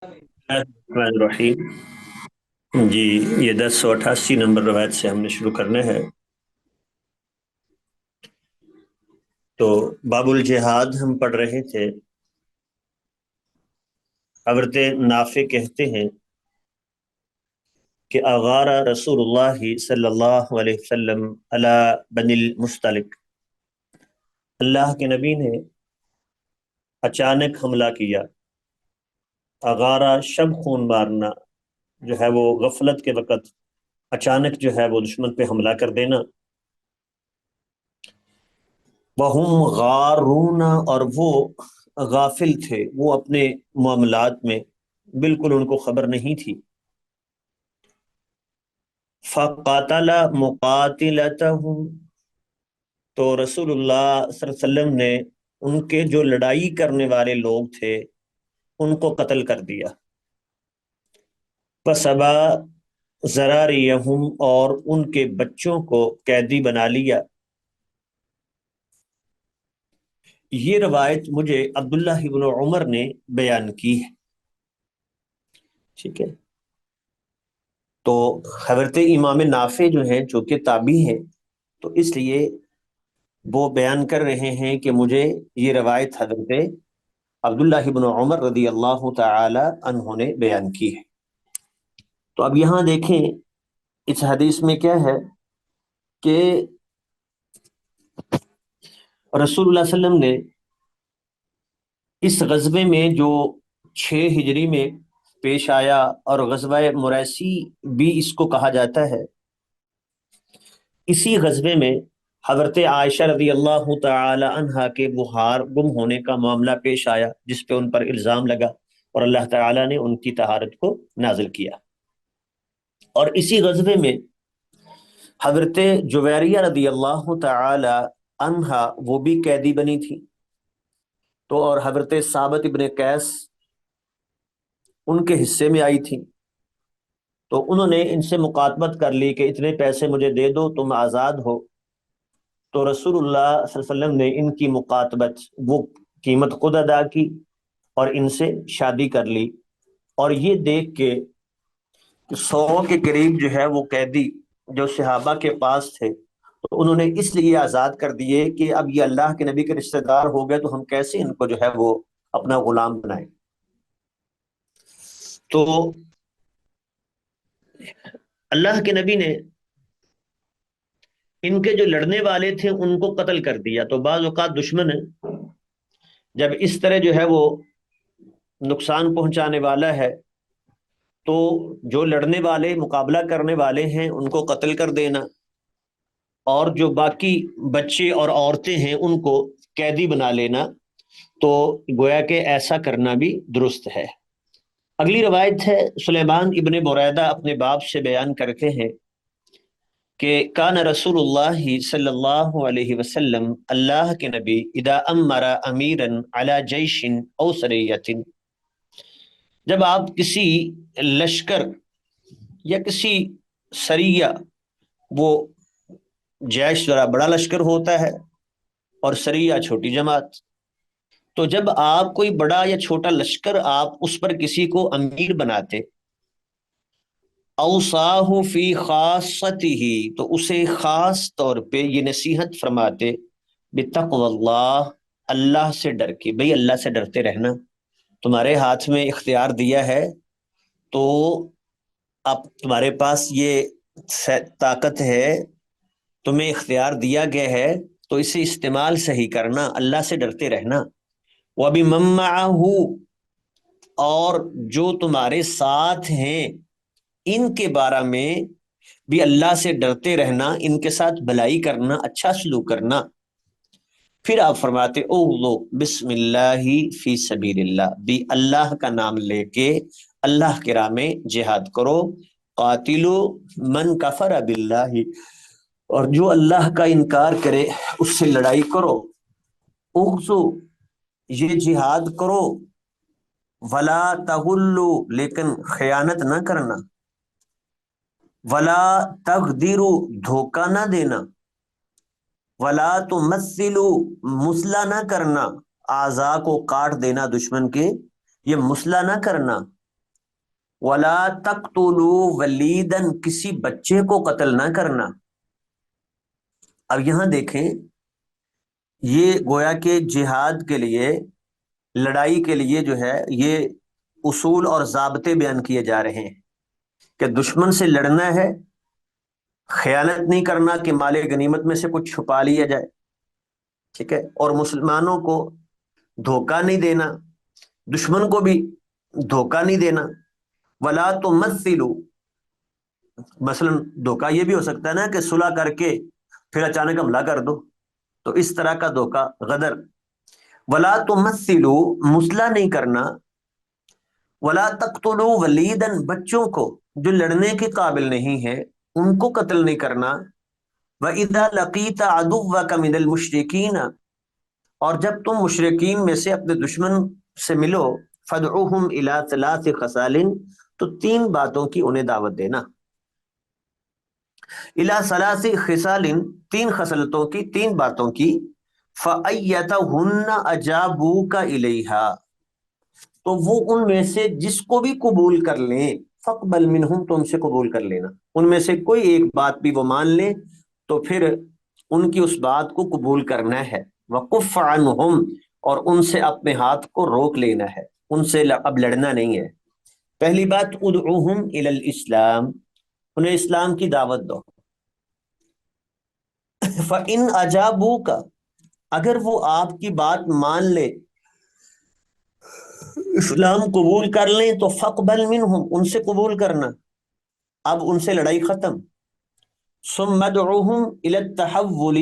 الرحمن الرحیم۔ جی، یہ 1088 نمبر روایت سے ہم نے شروع کرنا ہے۔ تو باب الجہاد ہم پڑھ رہے تھے۔ حضرت نافع کہتے ہیں کہ اغار رسول اللہ صلی اللہ علیہ وسلم علی بنی المصطلق، اللہ کے نبی نے اچانک حملہ کیا۔ اغارہ شب خون مارنا جو ہے وہ غفلت کے وقت اچانک جو ہے وہ دشمن پہ حملہ کر دینا۔ وَهُمْ غارون، اور وہ غافل تھے، وہ اپنے معاملات میں بالکل ان کو خبر نہیں تھی۔ فَقَاتَلَ مُقَاتِلَتَهُمْ، تو رسول اللہ صلی اللہ علیہ وسلم نے ان کے جو لڑائی کرنے والے لوگ تھے ان کو قتل کر دیا۔ فَسَبَا ذَرَارِيَهُمْ، اور ان کے بچوں کو قیدی بنا لیا۔ یہ روایت مجھے عبداللہ ابن عمر نے بیان کی ہے، ٹھیک ہے۔ تو حضرت امام نافع جو ہیں چونکہ تابعی ہیں، تو اس لیے وہ بیان کر رہے ہیں کہ مجھے یہ روایت حضرت عبداللہ ابن عمر رضی اللہ تعالی عنہ نے بیان کی ہے۔ تو اب یہاں دیکھیں اس حدیث میں کیا ہے کہ رسول اللہ صلی اللہ علیہ وسلم نے اس غزوے میں جو 6 ہجری میں پیش آیا، اور غزوہ مریسی بھی اس کو کہا جاتا ہے، اسی غزوے میں حضرت عائشہ رضی اللہ تعالی عنہا کے بخار گم ہونے کا معاملہ پیش آیا، جس پہ ان پر الزام لگا اور اللہ تعالی نے ان کی طہارت کو نازل کیا۔ اور اسی غزوے میں حضرت جویریہ رضی اللہ تعالی عنہا وہ بھی قیدی بنی تھی، تو اور حضرت ثابت ابن قیس ان کے حصے میں آئی تھی، تو انہوں نے ان سے مکاتبت کر لی کہ اتنے پیسے مجھے دے دو تم آزاد ہو۔ تو رسول اللہ صلی اللہ علیہ وسلم نے ان کی مکاتبت وہ قیمت خود ادا کی اور ان سے شادی کر لی۔ اور یہ دیکھ کے 100 کے قریب جو ہے وہ قیدی جو صحابہ کے پاس تھے، تو انہوں نے اس لیے آزاد کر دیے کہ اب یہ اللہ کے نبی کے رشتہ دار ہو گئے تو ہم کیسے ان کو جو ہے وہ اپنا غلام بنائیں۔ تو اللہ کے نبی نے ان کے جو لڑنے والے تھے ان کو قتل کر دیا۔ تو بعض اوقات دشمن جب اس طرح جو ہے وہ نقصان پہنچانے والا ہے تو جو لڑنے والے مقابلہ کرنے والے ہیں ان کو قتل کر دینا، اور جو باقی بچے اور عورتیں ہیں ان کو قیدی بنا لینا، تو گویا کہ ایسا کرنا بھی درست ہے۔ اگلی روایت ہے، سلیمان ابن بریدہ اپنے باپ سے بیان کرتے ہیں کہ کان رسول اللہ صلی اللہ علیہ وسلم، اللہ کے نبی، اذا امر امیرا علی جیش او سریۃ، جب آپ کسی لشکر یا کسی سریہ، وہ جیش ذرا بڑا لشکر ہوتا ہے اور سریہ چھوٹی جماعت، تو جب آپ کوئی بڑا یا چھوٹا لشکر آپ اس پر کسی کو امیر بناتے، اوصاہ فی خاصتہ، تو اسے خاص طور پہ یہ نصیحت فرماتے، بتقوی اللہ، اللہ سے ڈر کے، بھئی اللہ سے ڈرتے رہنا، تمہارے ہاتھ میں اختیار دیا ہے تو اب تمہارے پاس یہ طاقت ہے، تمہیں اختیار دیا گیا ہے تو اسے استعمال صحیح کرنا، اللہ سے ڈرتے رہنا۔ وَبِمَن مَّعَهُ، اور جو تمہارے ساتھ ہیں ان کے بارے میں بھی اللہ سے ڈرتے رہنا، ان کے ساتھ بھلائی کرنا، اچھا سلوک کرنا۔ پھر آپ فرماتے اوغلو بسم اللہ فی سبیل اللہ، بھی اللہ کا نام لے کے اللہ کے راہ میں جہاد کرو۔ قاتلو من کفر باللہ، اور جو اللہ کا انکار کرے اس سے لڑائی کرو۔ اغزو، یہ جہاد کرو، ولا تغلو، لیکن خیانت نہ کرنا، ولا تغدیرو، دھوکہ نہ دینا، ولا تمثلو، مثلا نہ کرنا، اعضاء کو کاٹ دینا دشمن کے، یہ مثلا نہ کرنا، ولا تقتلوا ولیدا، کسی بچے کو قتل نہ کرنا۔ اب یہاں دیکھیں، یہ گویا کہ جہاد کے لیے، لڑائی کے لیے جو ہے یہ اصول اور ضابطے بیان کیے جا رہے ہیں کہ دشمن سے لڑنا ہے، خیانت نہیں کرنا کہ مال غنیمت میں سے کچھ چھپا لیا جائے، ٹھیک ہے، اور مسلمانوں کو دھوکہ نہیں دینا، دشمن کو بھی دھوکہ نہیں دینا۔ ولا تمثلوا، مثلا دھوکہ یہ بھی ہو سکتا ہے نا کہ صلح کر کے پھر اچانک حملہ کر دو، تو اس طرح کا دھوکہ، غدر۔ ولا تمثلوا، مثلا نہیں کرنا، ولا تقتلوا ولیدا، بچوں کو جو لڑنے کے قابل نہیں ہے ان کو قتل نہیں کرنا۔ وَإِذَا لَقِيتَ عَدُوَّكَ مِنَ الْمُشْرِكِينَ، اور جب تم مشرکین میں سے اپنے دشمن سے ملو، فَادْعُوهُمْ إِلَىٰ ثَلَاثِ خَصَالٍ، تو تین باتوں کی انہیں دعوت دینا، اِلَىٰ ثَلَاثِ خِصَالٍ، تین خصلتوں کی، تین باتوں کی، فَأَيَّتَهُنَّ أَجَابُوكَ إِلَيْهَا، تو وہ ان میں سے جس کو بھی قبول کر لیں، فَاقْبَلْ مِنْهُمْ، تو ان سے قبول کر لینا، ان میں سے کوئی ایک بات بھی وہ مان لیں تو پھر ان کی اس بات کو قبول کرنا ہے۔ وَكُفَّ عَنْهُمْ، اور ان سے اپنے ہاتھ کو روک لینا ہے، ان سے اب لڑنا نہیں ہے۔ پہلی بات، ادعوہم الی الاسلام، انہیں اسلام کی دعوت دو۔ فَإِنْ أَجَابُوكَ، اگر وہ آپ کی بات مان لے، اسلام قبول کر لیں، تو فَاقْبَلْ مِنْهُمْ، ان سے قبول کرنا، اب ان سے لڑائی ختم۔ ثم ادعوہم الی التحول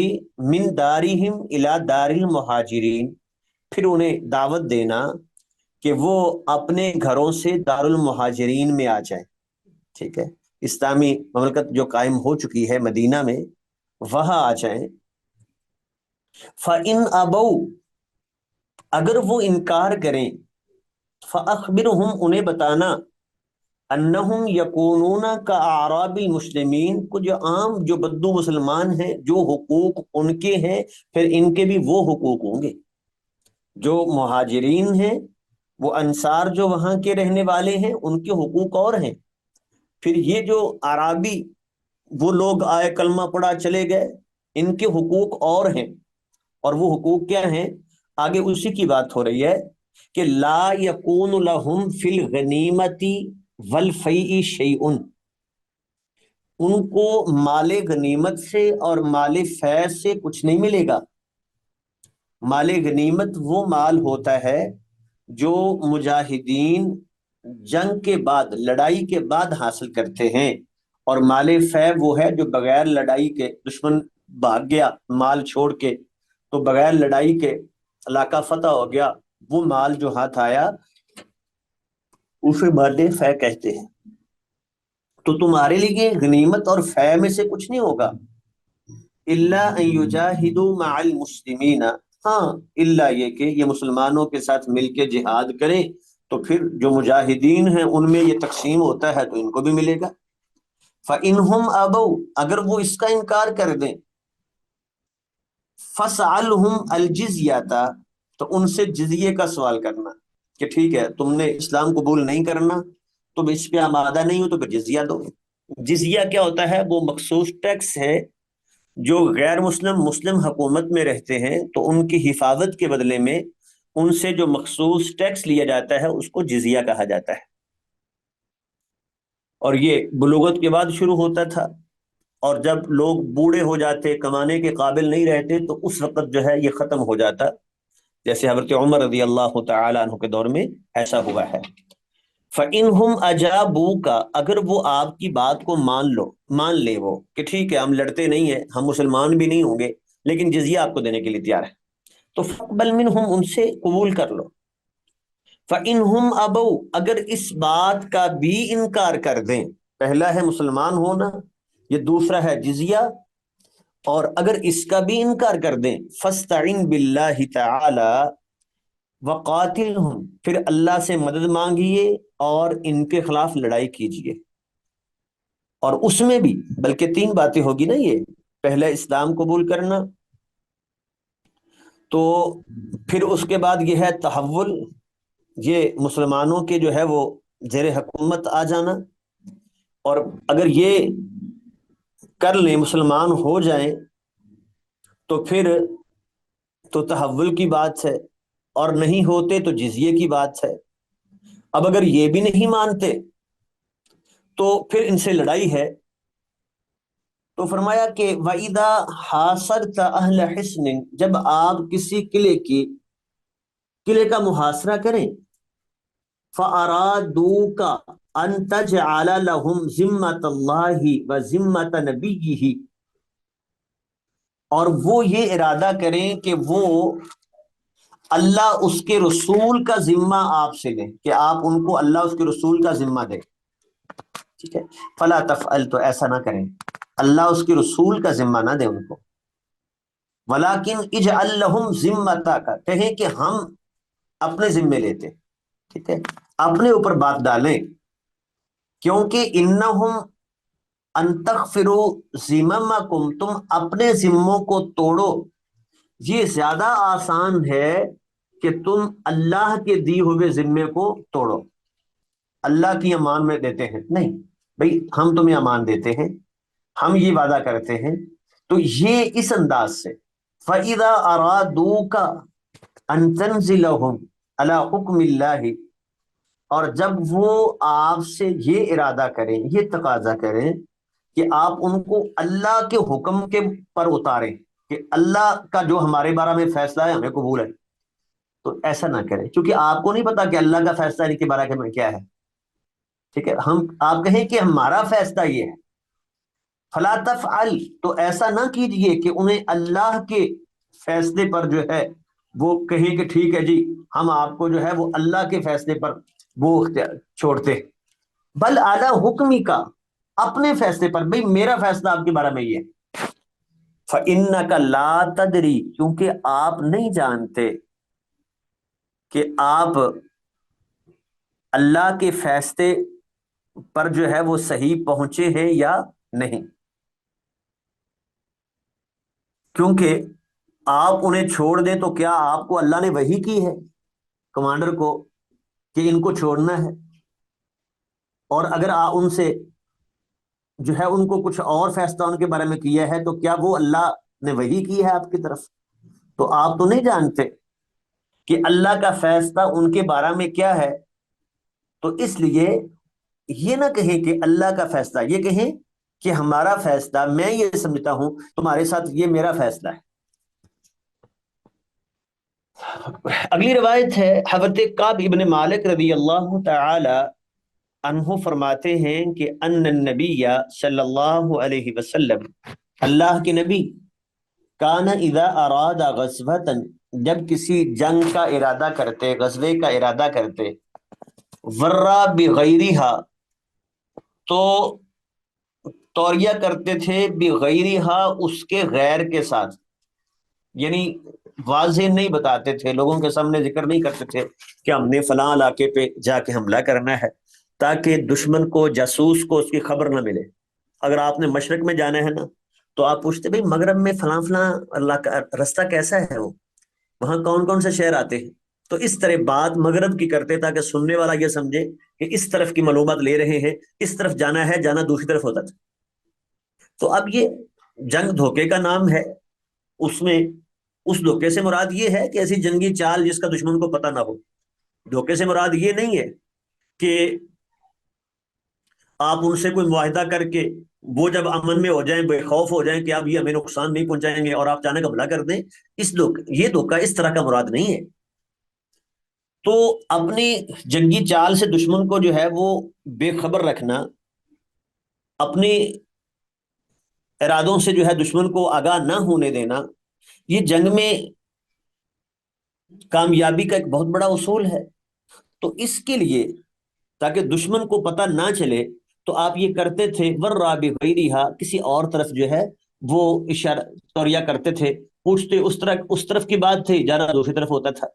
من دارہم الی دار المہاجرین، پھر انہیں دعوت دینا کہ وہ اپنے گھروں سے دار المہاجرین میں آ جائیں، ٹھیک ہے، اسلامی مملکت جو قائم ہو چکی ہے مدینہ میں، وہاں آ جائیں۔ فَإِنْ أَبَوْا، اگر وہ انکار کریں، فَأَخْبِرْهُمْ، انہیں بتانا، انہم یکونون کاعراب المسلمین، کو جو عام جو بدو مسلمان ہیں، جو حقوق ان کے ہیں پھر ان کے بھی وہ حقوق ہوں گے۔ جو مہاجرین ہیں، وہ انصار جو وہاں کے رہنے والے ہیں، ان کے حقوق اور ہیں، پھر یہ جو عرابی وہ لوگ آئے کلمہ پڑھا چلے گئے، ان کے حقوق اور ہیں، اور وہ حقوق کیا ہیں؟ آگے اسی کی بات ہو رہی ہے کہ لا یکون لہم فی الغنیمت والفیء شیء، ان کو مال غنیمت سے اور مال فیض سے کچھ نہیں ملے گا۔ مال غنیمت وہ مال ہوتا ہے جو مجاہدین جنگ کے بعد، لڑائی کے بعد حاصل کرتے ہیں، اور مال فیض وہ ہے جو بغیر لڑائی کے، دشمن بھاگ گیا مال چھوڑ کے، تو بغیر لڑائی کے علاقہ فتح ہو گیا، وہ مال جو ہاتھ آیا اسے مال فیض کہتے ہیں۔ تو تمہارے لیے غنیمت اور فیض میں سے کچھ نہیں ہوگا، الا ان یجاہدوا مع المسلمین، ہاں الا یہ کہ یہ مسلمانوں کے ساتھ مل کے جہاد کریں، تو پھر جو مجاہدین ہیں ان میں یہ تقسیم ہوتا ہے تو ان کو بھی ملے گا۔ فَإِنْهُمْ أَبَوْا، اگر وہ اس کا انکار کر دیں، فَاسْأَلْهُمْ الْجِزْيَةَ، تو ان سے جزیے کا سوال کرنا کہ ٹھیک ہے تم نے اسلام قبول نہیں کرنا، تم اس پہ آمادہ نہیں ہو تو پھر جزیہ دو۔ جزیہ کیا ہوتا ہے؟ وہ مخصوص ٹیکس ہے جو غیر مسلم مسلم حکومت میں رہتے ہیں تو ان کی حفاظت کے بدلے میں ان سے جو مخصوص ٹیکس لیا جاتا ہے اس کو جزیہ کہا جاتا ہے، اور یہ بلوغت کے بعد شروع ہوتا تھا، اور جب لوگ بوڑھے ہو جاتے، کمانے کے قابل نہیں رہتے، تو اس وقت جو ہے یہ ختم ہو جاتا، جیسے حضرت عمر رضی اللہ تعالی عنہ کے دور میں ایسا ہوا ہے۔ فَإِنْهُمْ أَجَابُوكَ، اگر وہ آپ کی بات کو مان لے وہ کہ ٹھیک ہے ہم لڑتے نہیں ہیں، ہم مسلمان بھی نہیں ہوں گے، لیکن جزیہ آپ کو دینے کے لیے تیار ہے، تو فَاقْبَلْ مِنْهُمْ، ان سے قبول کر لو۔ فَإِنْهُمْ أَبَوْا، اگر اس بات کا بھی انکار کر دیں، پہلا ہے مسلمان ہونا، یہ دوسرا ہے جزیہ، اور اگر اس کا بھی انکار کر دیں، فَاسْتَعِنْ بِاللَّهِ تَعَالَى وَقَاتِلْهُمْ، پھر اللہ سے مدد مانگیے اور ان کے خلاف لڑائی کیجیے۔ اور اس میں بھی بلکہ تین باتیں ہوگی نا، یہ پہلا اسلام قبول کرنا، تو پھر اس کے بعد یہ ہے تحول، یہ مسلمانوں کے جو ہے وہ زیر حکومت آ جانا، اور اگر یہ کر لیں، مسلمان ہو جائیں، تو پھر تو تحول کی بات ہے، اور نہیں ہوتے تو جزیے کی بات ہے۔ اب اگر یہ بھی نہیں مانتے تو پھر ان سے لڑائی ہے۔ تو فرمایا کہ وَإِذَا حَاصَرْتَ أَهْلَ حِصْنٍ، جب آپ کسی قلعے کا محاصرہ کریں، فَأَرَادُوكَ أَن تَجْعَلَ لَهُمْ ذِمَّةَ اللَّهِ وَذِمَّةَ نَبِيِّهِ، اور وہ یہ ارادہ کریں کہ وہ اللہ اس کے رسول کا ذمہ آپ سے لیں، کہ آپ ان کو اللہ اس کے رسول کا ذمہ دیں، ٹھیک ہے؟ فلا تفعل، تو ایسا نہ کریں، اللہ اس کے رسول کا ذمہ نہ دیں ان کو۔ ولیکن اجعل لہم ذمتا کا، کہیں کہ ہم اپنے ذمے لیتے، ٹھیک ہے، اپنے اوپر بات ڈالیں، کیونکہ انہم ان تغفروا ذممکم، تم اپنے ذموں کو توڑو، یہ زیادہ آسان ہے کہ تم اللہ کے دی ہوئے ذمے کو توڑو۔ اللہ کی امان میں دیتے ہیں، نہیں بھئی ہم تمہیں امان دیتے ہیں، ہم یہ وعدہ کرتے ہیں، تو یہ اس انداز سے فَإِذَا أَرَادُوكَ أَن تَنزِلَهُمْ عَلَى حُكْمِ اللَّهِ، اور جب وہ آپ سے یہ ارادہ کریں، یہ تقاضا کریں کہ آپ ان کو اللہ کے حکم کے پر اتاریں، کہ اللہ کا جو ہمارے بارے میں فیصلہ ہے ہمیں قبول ہے، تو ایسا نہ کریں، کیونکہ آپ کو نہیں پتا کہ اللہ کا فیصلہ ان کے بارے میں کیا ہے، ٹھیک ہے، آپ کہیں کہ ہمارا فیصلہ یہ ہے، فلا تفعل، تو ایسا نہ کیجئے کہ انہیں اللہ کے فیصلے پر جو ہے وہ کہیں کہ ٹھیک ہے جی ہم آپ کو جو ہے وہ اللہ کے فیصلے پر وہ چھوڑتے، بل اعلی حکمی کا، اپنے فیصلے پر، بھئی میرا فیصلہ آپ کے بارے میں یہ ہے۔ فَإِنَّكَ لَا تَدْرِي، کیونکہ آپ نہیں جانتے کہ آپ اللہ کے فیصلے پر جو ہے وہ صحیح پہنچے ہیں یا نہیں، کیونکہ آپ انہیں چھوڑ دیں تو کیا آپ کو اللہ نے وحی کی ہے کمانڈر کو کہ ان کو چھوڑنا ہے، اور اگر ان سے جو ہے ان کو کچھ اور فیصلہ ان کے بارے میں کیا ہے تو کیا وہ اللہ نے وحی کی ہے آپ کی طرف؟ تو آپ تو نہیں جانتے کہ اللہ کا فیصلہ ان کے بارے میں کیا ہے، تو اس لیے یہ نہ کہیں کہ اللہ کا فیصلہ، یہ کہیں کہ ہمارا فیصلہ، میں یہ سمجھتا ہوں تمہارے ساتھ یہ میرا فیصلہ ہے۔ اگلی روایت ہے حضرت کعب ابن مالک رضی اللہ تعالی عنہ فرماتے ہیں کہ ان النبی صلی اللہ علیہ وسلم، اللہ کے نبی، کان اذا اراد غزوۃ، جب کسی جنگ کا ارادہ کرتے، غزوے کا ارادہ کرتے، ورا بغیرہا، تو توریہ کرتے تھے، بغیرہا، اس کے غیر کے ساتھ، یعنی واضح نہیں بتاتے تھے، لوگوں کے سامنے ذکر نہیں کرتے تھے کہ ہم نے فلاں علاقے پہ جا کے حملہ کرنا ہے، تاکہ دشمن کو، جاسوس کو اس کی خبر نہ ملے۔ اگر آپ نے مشرق میں جانا ہے نا تو آپ پوچھتے بھئی مغرب میں فلاں فلاں اللہ کا رستہ کیسا ہے، وہ وہاں کون کون سے شہر آتے ہیں، تو اس طرح بات مغرب کی کرتے تاکہ سننے والا یہ سمجھے کہ اس طرف کی معلومات لے رہے ہیں، اس طرف جانا ہے، جانا دوسری طرف ہوتا تھا۔ تو اب یہ جنگ دھوکے کا نام ہے، اس میں اس دھوکے سے مراد یہ ہے کہ ایسی جنگی چال جس کا دشمن کو پتہ نہ ہو۔ دھوکے سے مراد یہ نہیں ہے کہ آپ ان سے کوئی معاہدہ کر کے وہ جب امن میں ہو جائیں، بے خوف ہو جائیں کہ اب یہ ہمیں نقصان نہیں پہنچائیں گے، اور آپ اچانک حملہ کر دیں، یہ دھوکہ اس طرح کا مراد نہیں ہے۔ تو اپنی جنگی چال سے دشمن کو جو ہے وہ بے خبر رکھنا، اپنے ارادوں سے جو ہے دشمن کو آگاہ نہ ہونے دینا، یہ جنگ میں کامیابی کا ایک بہت بڑا اصول ہے۔ تو اس کے لیے تاکہ دشمن کو پتہ نہ چلے تو آپ یہ کرتے تھے، ورا بغیرہا، کسی اور طرف جو ہے وہ اشارہ توریہ کرتے تھے، پوچھتے اس طرف کی بات تھی، جانا دوسری طرف ہوتا تھا۔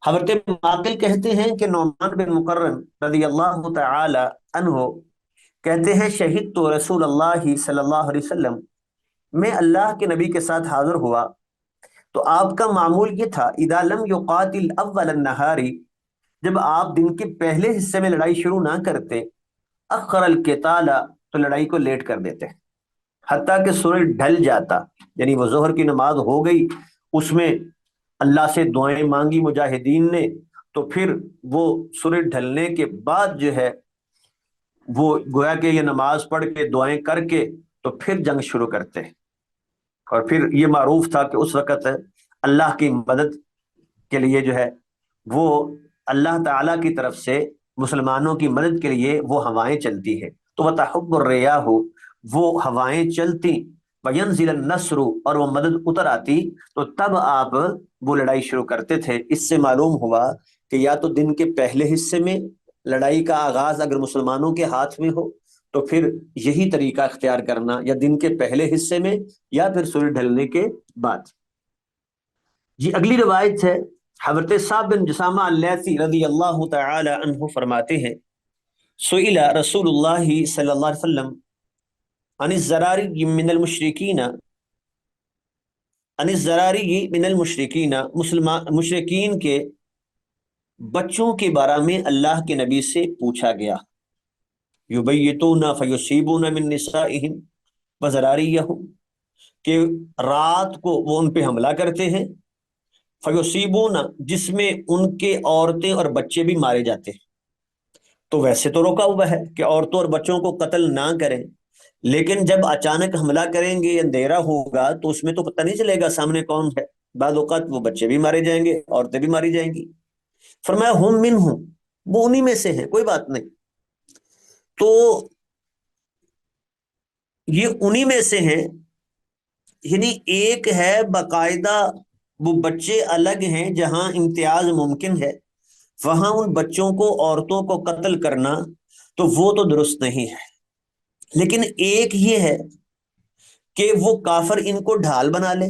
حضرت معقل کہتے ہیں کہ نعمان بن مقرن رضی اللہ تعالی عنہ کہتے ہیں، شہید تو رسول اللہ صلی اللہ علیہ وسلم، میں اللہ کے نبی کے ساتھ حاضر ہوا تو آپ کا معمول یہ تھا، اذا لم یقاتل اول النہار، جب آپ دن کے پہلے حصے میں لڑائی شروع نہ کرتے، اخر القتال، تو لڑائی کو لیٹ کر دیتے، حتیٰ کہ سورج ڈھل جاتا، یعنی وہ ظہر کی نماز ہو گئی، اس میں اللہ سے دعائیں مانگی مجاہدین نے، تو پھر وہ سورج ڈھلنے کے بعد جو ہے وہ گویا کہ یہ نماز پڑھ کے دعائیں کر کے تو پھر جنگ شروع کرتے ہیں۔ اور پھر یہ معروف تھا کہ اس وقت اللہ کی مدد کے لیے جو ہے وہ اللہ تعالیٰ کی طرف سے مسلمانوں کی مدد کے لیے وہ ہوائیں چلتی ہے، تو وتحب الریاح، وہ ہوائیں چلتی، وینزل النصر، اور وہ مدد اتر آتی، تو تب آپ وہ لڑائی شروع کرتے تھے۔ اس سے معلوم ہوا کہ یا تو دن کے پہلے حصے میں لڑائی کا آغاز اگر مسلمانوں کے ہاتھ میں ہو تو پھر یہی طریقہ اختیار کرنا، یا دن کے پہلے حصے میں یا پھر سورج ڈھلنے کے بعد۔ جی اگلی روایت ہے، حضرت صاحب بن جسامہ اللیثی رضی اللہ تعالی عنہ فرماتے ہیں، سئل رسول اللہ صلی اللہ علیہ وسلم عن الزراری من المشرکین، عن الزراری من المشرکین، مشرکین کے بچوں کے بارے میں اللہ کے نبی سے پوچھا گیا، یبیتون فیصیبون من نسائہم وزراریہم، کہ رات کو وہ ان پہ حملہ کرتے ہیں، فیصیبون، جس میں ان کے عورتیں اور بچے بھی مارے جاتے ہیں۔ تو ویسے تو روکا ہوا ہے کہ عورتوں اور بچوں کو قتل نہ کریں، لیکن جب اچانک حملہ کریں گے، اندھیرا ہوگا، تو اس میں تو پتہ نہیں چلے گا سامنے کون ہے، بعض اوقات وہ بچے بھی مارے جائیں گے، عورتیں بھی ماری جائیں گی۔ فرمایا ہم منہم، وہ انہی میں سے ہیں، کوئی بات نہیں۔ تو یہ انہی میں سے ہیں، یعنی ایک ہے باقاعدہ وہ بچے الگ ہیں جہاں امتیاز ممکن ہے، وہاں ان بچوں کو، عورتوں کو قتل کرنا تو وہ تو درست نہیں ہے۔ لیکن ایک یہ ہے کہ وہ کافر ان کو ڈھال بنا لے،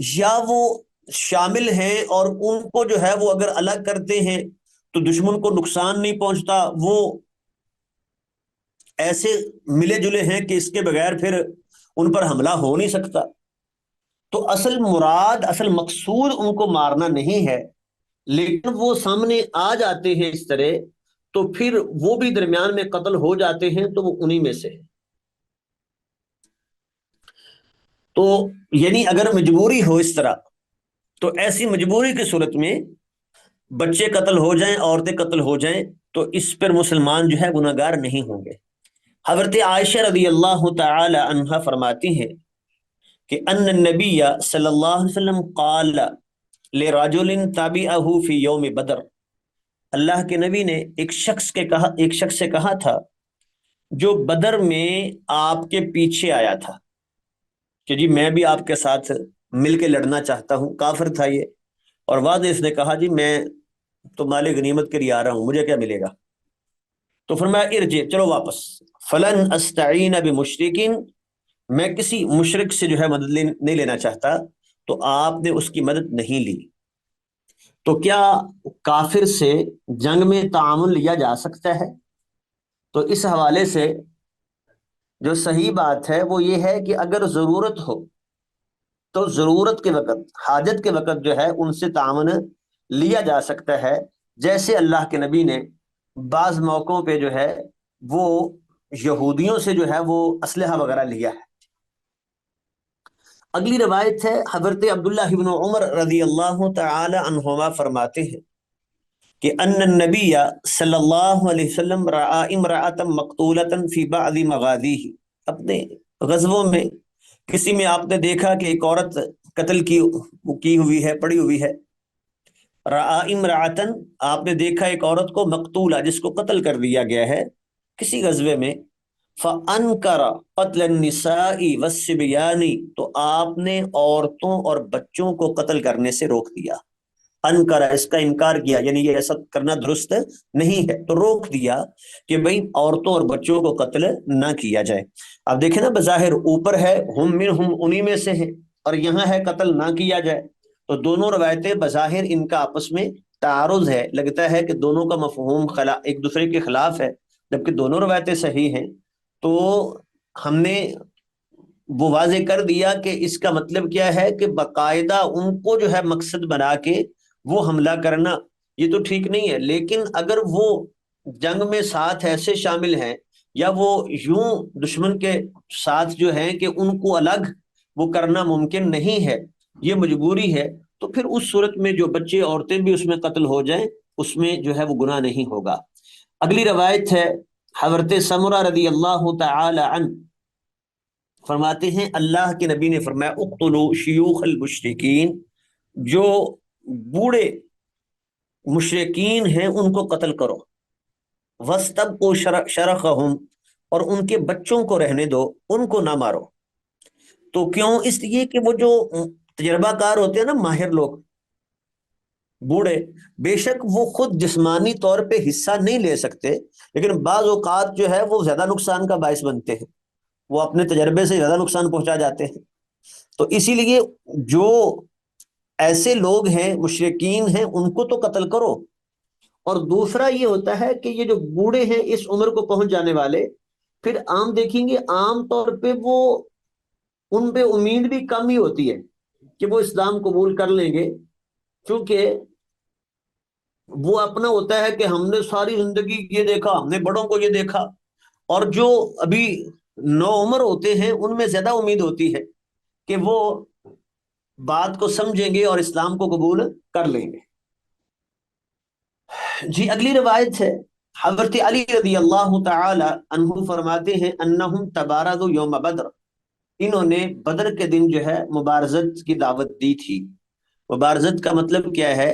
یا وہ شامل ہیں اور ان کو جو ہے وہ اگر الگ کرتے ہیں تو دشمن کو نقصان نہیں پہنچتا، وہ ایسے ملے جلے ہیں کہ اس کے بغیر پھر ان پر حملہ ہو نہیں سکتا۔ تو اصل مراد، اصل مقصود ان کو مارنا نہیں ہے، لیکن وہ سامنے آ جاتے ہیں اس طرح، تو پھر وہ بھی درمیان میں قتل ہو جاتے ہیں، تو وہ انہی میں سے ہیں۔ تو یعنی اگر مجبوری ہو اس طرح، تو ایسی مجبوری کی صورت میں بچے قتل ہو جائیں، عورتیں قتل ہو جائیں، تو اس پر مسلمان جو ہے گناہگار نہیں ہوں گے۔ حضرت عائشہ رضی اللہ تعالی عنہا فرماتی ہیں کہ ان النبی صلی اللہ علیہ وسلم قال لرجل تابعہ فی یوم بدر، اللہ کے نبی نے ایک شخص سے کہا تھا جو بدر میں آپ کے پیچھے آیا تھا، کہ جی میں بھی آپ کے ساتھ مل کے لڑنا چاہتا ہوں، کافر تھا یہ، اور واضح اس نے کہا جی میں تو مال غنیمت کے لیے آ رہا ہوں، مجھے کیا ملے گا؟ تو فرمایا ارجع، چلو واپس، فلن استعین بمشرکین، میں کسی مشرک سے جو ہے مدد نہیں لینا چاہتا، تو آپ نے اس کی مدد نہیں لی۔ تو کیا کافر سے جنگ میں تعاون لیا جا سکتا ہے؟ تو اس حوالے سے جو صحیح بات ہے وہ یہ ہے کہ اگر ضرورت ہو تو ضرورت کے وقت، حاجت کے وقت جو ہے ان سے تعاون لیا جا سکتا ہے، جیسے اللہ کے نبی نے بعض موقعوں پہ جو ہے وہ یہودیوں سے جو ہے وہ اسلحہ وغیرہ لیا ہے۔ اگلی روایت ہے، حضرت عبداللہ بن عمر رضی اللہ تعالی عنہما فرماتے ہیں کہ ان النبی صلی اللہ علیہ وسلم رأى امرأة مقتولة فی بعض مغازیہ، اپنے غزووں میں کسی میں آپ نے دیکھا کہ ایک عورت قتل کی ہوئی ہے، پڑی ہوئی ہے۔ رأى امرأة، آپ نے دیکھا ایک عورت کو، مقتولہ، جس کو قتل کر دیا گیا ہے کسی غزوے میں، فَأَنْكَرَ قَتْلَ النِّسَاءِ وَالصِّبْيَانِ، تو آپ نے عورتوں اور بچوں کو قتل کرنے سے روک دیا۔ انکرا، اس کا انکار کیا، یعنی یہ ایسا کرنا درست نہیں ہے، تو روک دیا کہ بھئی عورتوں اور بچوں کو قتل نہ کیا جائے۔ اب دیکھیں نا، بظاہر اوپر ہے ہم منہم، انہی میں سے ہیں، اور یہاں ہے قتل نہ کیا جائے، تو دونوں روایتیں بظاہر ان کا آپس میں تعارض ہے، لگتا ہے کہ دونوں کا مفہوم ایک دوسرے کے خلاف ہے، جبکہ دونوں روایتیں صحیح ہیں۔ تو ہم نے وہ واضح کر دیا کہ اس کا مطلب کیا ہے کہ باقاعدہ ان کو جو ہے مقصد بنا کے وہ حملہ کرنا، یہ تو ٹھیک نہیں ہے، لیکن اگر وہ جنگ میں ساتھ ایسے شامل ہیں یا وہ یوں دشمن کے ساتھ جو ہیں کہ ان کو الگ وہ کرنا ممکن نہیں ہے، یہ مجبوری ہے، تو پھر اس صورت میں جو بچے عورتیں بھی اس میں قتل ہو جائیں اس میں جو ہے وہ گناہ نہیں ہوگا۔ اگلی روایت ہے حضرت سمرہ رضی اللہ تعالی عنہ فرماتے ہیں اللہ کے نبی نے فرمایا اقتلوا شیوخ المشرکین، جو بوڑھے مشرکین ہیں ان کو قتل کرو، وَاسْتَبْقُوا شَرَخَهُمْ، اور ان کے بچوں کو رہنے دو، ان کو نہ مارو۔ تو کیوں؟ اس لیے کہ وہ جو تجربہ کار ہوتے ہیں نا، ماہر لوگ، بوڑھے، بے شک وہ خود جسمانی طور پہ حصہ نہیں لے سکتے، لیکن بعض اوقات جو ہے وہ زیادہ نقصان کا باعث بنتے ہیں، وہ اپنے تجربے سے زیادہ نقصان پہنچا جاتے ہیں۔ تو اسی لیے جو ایسے لوگ ہیں مشرکین ہیں ان کو تو قتل کرو، اور دوسرا یہ ہوتا ہے کہ یہ جو بوڑھے ہیں اس عمر کو پہنچ جانے والے، پھر عام دیکھیں گے عام طور پہ وہ ان پہ امید بھی کم ہی ہوتی ہے کہ وہ اسلام قبول کر لیں گے، کیونکہ وہ اپنا ہوتا ہے کہ ہم نے ساری زندگی یہ دیکھا، ہم نے بڑوں کو یہ دیکھا، اور جو ابھی نو عمر ہوتے ہیں ان میں زیادہ امید ہوتی ہے کہ وہ بات کو سمجھیں گے اور اسلام کو قبول کر لیں گے۔ جی اگلی روایت ہے حضرت علی رضی اللہ تعالی عنہ فرماتے ہیں انہم تبارزوا یوم بدر، انہوں نے بدر کے دن جو ہے مبارزت کی دعوت دی تھی۔ مبارزت کا مطلب کیا ہے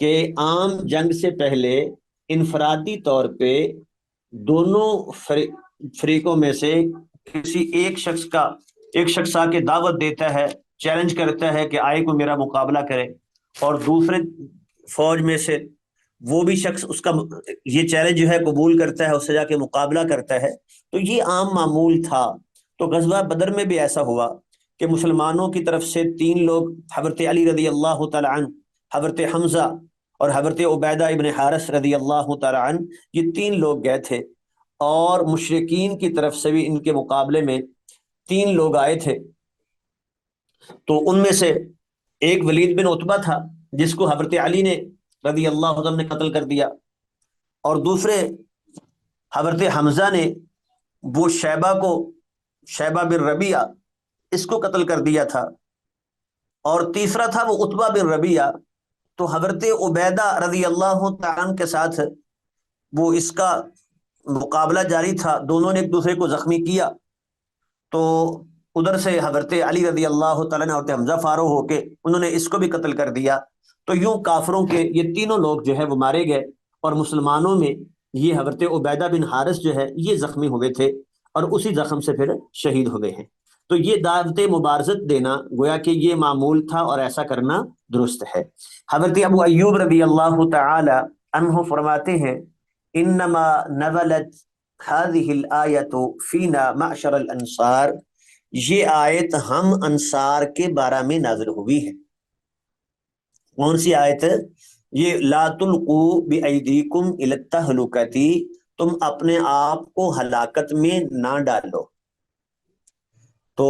کہ عام جنگ سے پہلے انفرادی طور پہ دونوں فریقوں میں سے کسی ایک شخص آ کے دعوت دیتا ہے، چیلنج کرتا ہے کہ آئے کو میرا مقابلہ کرے، اور دوسرے فوج میں سے وہ بھی شخص اس کا یہ چیلنج جو ہے قبول کرتا ہے، اس سے جا کے مقابلہ کرتا ہے۔ تو یہ عام معمول تھا۔ تو غزوہ بدر میں بھی ایسا ہوا کہ مسلمانوں کی طرف سے 3 لوگ، حضرت علی رضی اللہ تعالی عنہ، حضرت حمزہ اور حضرت عبیدہ ابن حارث رضی اللہ تعالی عنہ، یہ 3 لوگ گئے تھے، اور مشرکین کی طرف سے بھی ان کے مقابلے میں 3 لوگ آئے تھے۔ تو ان میں سے ایک ولید بن عتبہ تھا جس کو حضرت علی نے رضی اللہ عنہ نے قتل کر دیا، اور دوسرے حضرت حمزہ نے وہ شیبہ بن ربیعہ اس کو قتل کر دیا تھا، اور تیسرا تھا وہ عتبہ بن ربیعہ۔ تو حضرت عبیدہ رضی اللہ تعالیٰ عنہ کے ساتھ وہ اس کا مقابلہ جاری تھا، دونوں نے ایک دوسرے کو زخمی کیا، تو ادھر سے حضرت علی رضی اللہ تعالیٰ نے حضرت حمزہ فارغ ہو کے انہوں نے اس کو بھی قتل کر دیا۔ تو یوں کافروں کے یہ تینوں لوگ جو ہے وہ مارے گئے، اور مسلمانوں میں یہ حضرت عبیدہ بن حارث جو ہے یہ زخمی ہوئے تھے، اور اسی زخم سے پھر شہید ہوئے ہیں۔ تو یہ دعوت مبارزت دینا گویا کہ یہ معمول تھا، اور ایسا کرنا درست ہے۔ حضرت ابو ایوب رضی اللہ تعالی عنہ فرماتے ہیں انما نزلت هذه الآیت فینا معشر الانصار، یہ آیت ہم انصار کے بارے میں نازل ہوئی ہے۔ کون سی آیت؟ یہ لا تلقوا بایدیکم الی التہلکۃ، تم اپنے آپ کو ہلاکت میں نہ ڈالو۔ تو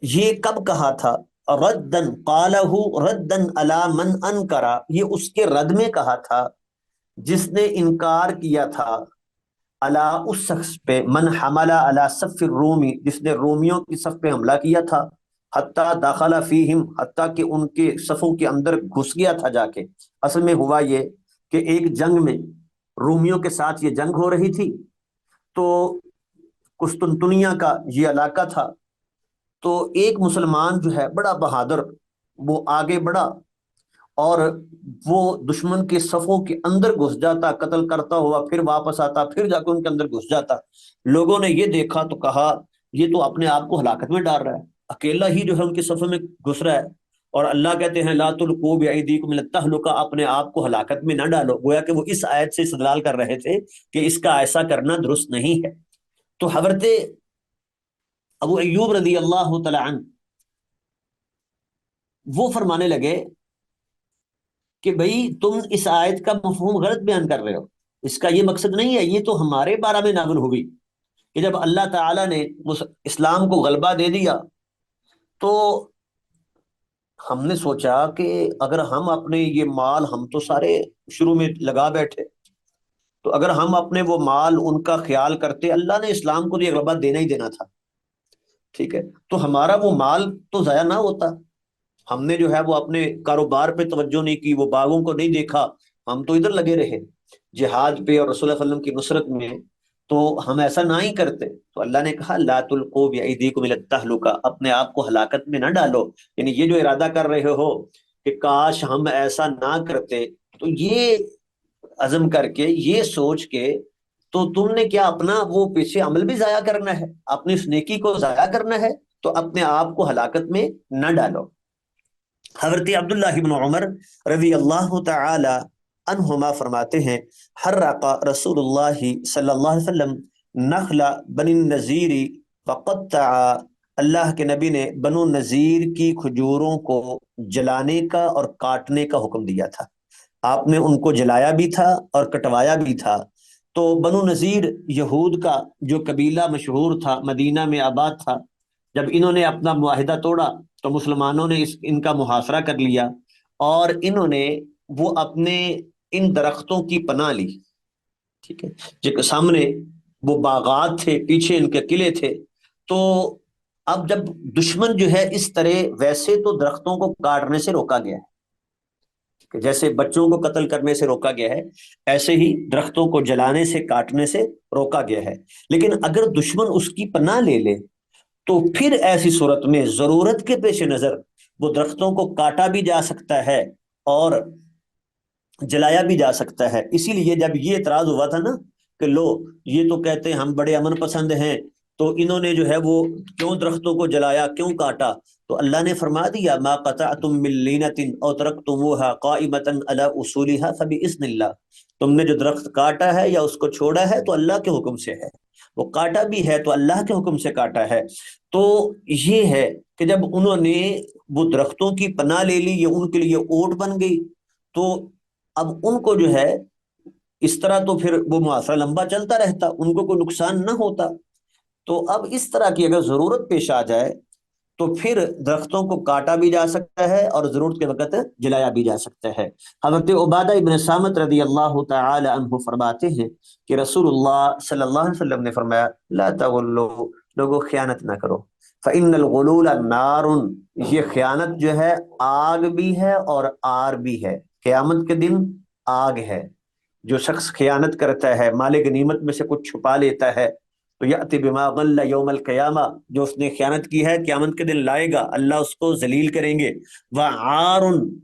یہ کب کہا تھا؟ ردن قالہ ردن علی من انکرا، یہ اس کے رد میں کہا تھا جس نے انکار کیا تھا، علی اس شخص پہ، من حمل علی صف الرومی، جس نے رومیوں کی صف پہ حملہ کیا تھا، حتیٰ داخلہ فیہم، حتیٰ کہ ان کے صفوں کے اندر گھس گیا تھا جا کے۔ اصل میں ہوا یہ کہ ایک جنگ میں رومیوں کے ساتھ یہ جنگ ہو رہی تھی، تو قسطنطنیہ کا یہ علاقہ تھا، تو ایک مسلمان جو ہے بڑا بہادر، وہ آگے بڑھا اور وہ دشمن کے صفوں کے اندر گھس جاتا، قتل کرتا ہوا، پھر واپس آتا، پھر جا کے ان کے اندر گھس جاتا۔ لوگوں نے یہ دیکھا تو کہا یہ تو اپنے آپ کو ہلاکت میں ڈال رہا ہے، اکیلا ہی جو ہے ان کے صفوں میں گھس رہا ہے، اور اللہ کہتے ہیں لا تلقوا بایدیکم الی التہلکہ، اپنے آپ کو ہلاکت میں نہ ڈالو، گویا کہ وہ اس آیت سے استدلال کر رہے تھے کہ اس کا ایسا کرنا درست نہیں ہے۔ تو حضرت ابو ایوب رضی اللہ تعالی عنہ وہ فرمانے لگے کہ بھئی تم اس آیت کا مفہوم غلط بیان کر رہے ہو، اس کا یہ مقصد نہیں ہے، یہ تو ہمارے بارے میں نازل ہوئی کہ جب اللہ تعالیٰ نے اسلام کو غلبہ دے دیا تو ہم نے سوچا کہ اگر ہم اپنے یہ مال ہم تو سارے شروع میں لگا بیٹھے، تو اگر ہم اپنے وہ مال ان کا خیال کرتے، اللہ نے اسلام کو یہ غلبہ دینا ہی دینا تھا، ٹھیک ہے، تو ہمارا وہ مال تو ضائع نہ ہوتا۔ ہم نے جو ہے وہ اپنے کاروبار پہ توجہ نہیں کی، وہ باغوں کو نہیں دیکھا، ہم تو ادھر لگے رہے جہاد پہ اور رسول اللہ صلی اللہ علیہ وسلم کی نصرت میں، تو ہم ایسا نہ ہی کرتے۔ تو اللہ نے کہا لا تلقوا بأیدیکم الی التہلکہ، اپنے آپ کو ہلاکت میں نہ ڈالو، یعنی یہ جو ارادہ کر رہے ہو کہ کاش ہم ایسا نہ کرتے، تو یہ عزم کر کے، یہ سوچ کے، تو تم نے کیا اپنا وہ پیچھے عمل بھی ضائع کرنا ہے، اپنی اس نیکی کو ضائع کرنا ہے؟ تو اپنے آپ کو ہلاکت میں نہ ڈالو۔ حضرت عبداللہ بن عمر رضی اللہ تعالی عنہما فرماتے ہیں حرق رسول اللہ صلی اللہ علیہ وسلم نخل بنی النذیر فقطع، اللہ کے نبی نے بنو نذیر کی کھجوروں کو جلانے کا اور کاٹنے کا حکم دیا تھا۔ آپ نے ان کو جلایا بھی تھا اور کٹوایا بھی تھا۔ تو بنو نذیر یہود کا جو قبیلہ مشہور تھا، مدینہ میں آباد تھا، جب انہوں نے اپنا معاہدہ توڑا تو مسلمانوں نے ان کا محاصرہ کر لیا، اور انہوں نے وہ اپنے ان درختوں کی پناہ لی، ٹھیک ہے، جو سامنے وہ باغات تھے، پیچھے ان کے قلعے تھے۔ تو اب جب دشمن جو ہے اس طرح، ویسے تو درختوں کو کاٹنے سے روکا گیا ہے کہ جیسے بچوں کو قتل کرنے سے روکا گیا ہے، ایسے ہی درختوں کو جلانے سے، کاٹنے سے روکا گیا ہے، لیکن اگر دشمن اس کی پناہ لے لے تو پھر ایسی صورت میں ضرورت کے پیش نظر وہ درختوں کو کاٹا بھی جا سکتا ہے اور جلایا بھی جا سکتا ہے۔ اسی لیے جب یہ اعتراض ہوا تھا نا کہ لو، یہ تو کہتے ہیں ہم بڑے امن پسند ہیں، تو انہوں نے جو ہے وہ کیوں درختوں کو جلایا، کیوں کاٹا؟ تو اللہ نے فرما دیا ما قطعتم من لینۃ او ترکتموها قائمۃ علی اصولها فباذن اللہ، تم نے جو درخت کاٹا ہے یا اس کو چھوڑا ہے تو اللہ کے حکم سے ہے، وہ کاٹا بھی ہے تو اللہ کے حکم سے کاٹا ہے۔ تو یہ ہے کہ جب انہوں نے وہ درختوں کی پناہ لے لی، یہ ان کے لیے اوٹ بن گئی، تو اب ان کو جو ہے اس طرح تو پھر وہ معاشرہ لمبا چلتا رہتا، ان کو کوئی نقصان نہ ہوتا۔ تو اب اس طرح کی اگر ضرورت پیش آ جائے تو پھر درختوں کو کاٹا بھی جا سکتا ہے اور ضرورت کے وقت جلایا بھی جا سکتا ہے۔ حضرت عبادہ ابن صامت رضی اللہ تعالی عنہ فرماتے ہیں کہ رسول اللہ صلی اللہ علیہ وسلم نے فرمایا لا تغلوا، لوگوں خیانت نہ کرو، فإن الغلول نار، یہ خیانت جو ہے آگ بھی ہے اور آر بھی ہے، قیامت کے دن آگ ہے۔ جو شخص خیانت کرتا ہے، مال غنیمت میں سے کچھ چھپا لیتا ہے، تو یأتی بما غل یوم القیامہ، جو اس نے خیانت کی ہے قیامت کے دن لائے گا، اللہ اس کو ذلیل کریں گے۔ وعار،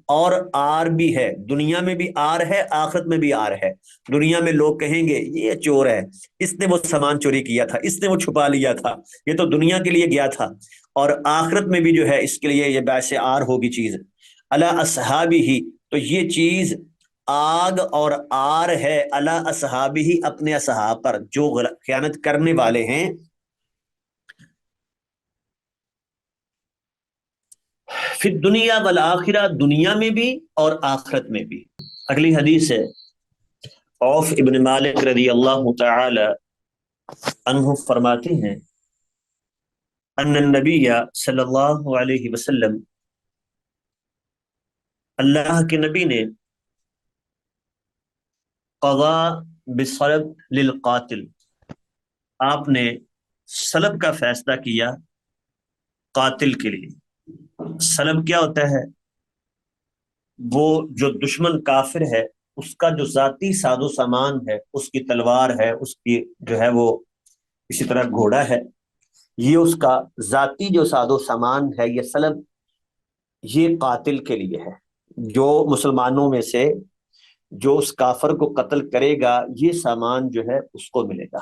اور آر بھی ہے، دنیا میں بھی آر ہے، آخرت میں بھی آر ہے۔ دنیا میں لوگ کہیں گے یہ چور ہے، اس نے وہ سامان چوری کیا تھا، اس نے وہ چھپا لیا تھا، یہ تو دنیا کے لیے گیا تھا، اور آخرت میں بھی جو ہے اس کے لیے یہ باعث آر ہوگی چیز۔ علی اصحابہ، تو یہ چیز آگ اور آر ہے، علی اصحابہ، اپنے اصحاب پر، جو خیانت کرنے والے ہیں۔ فی الدنیا والآخرہ، دنیا میں بھی اور آخرت میں بھی۔ اگلی حدیث ہے عوف ابن مالک رضی اللہ تعالی عنہ فرماتے ہیں ان النبی صلی اللہ علیہ وسلم، اللہ کے نبی نے قضا بصلب للقاتل، آپ نے سلب کا فیصلہ کیا قاتل کے لیے۔ سلب کیا ہوتا ہے؟ وہ جو دشمن کافر ہے اس کا جو ذاتی ساز و سامان ہے، اس کی تلوار ہے، اس کی جو ہے وہ اسی طرح گھوڑا ہے، یہ اس کا ذاتی جو ساز و سامان ہے، یہ سلب یہ قاتل کے لیے ہے۔ جو مسلمانوں میں سے جو اس کافر کو قتل کرے گا، یہ سامان جو ہے اس کو ملے گا۔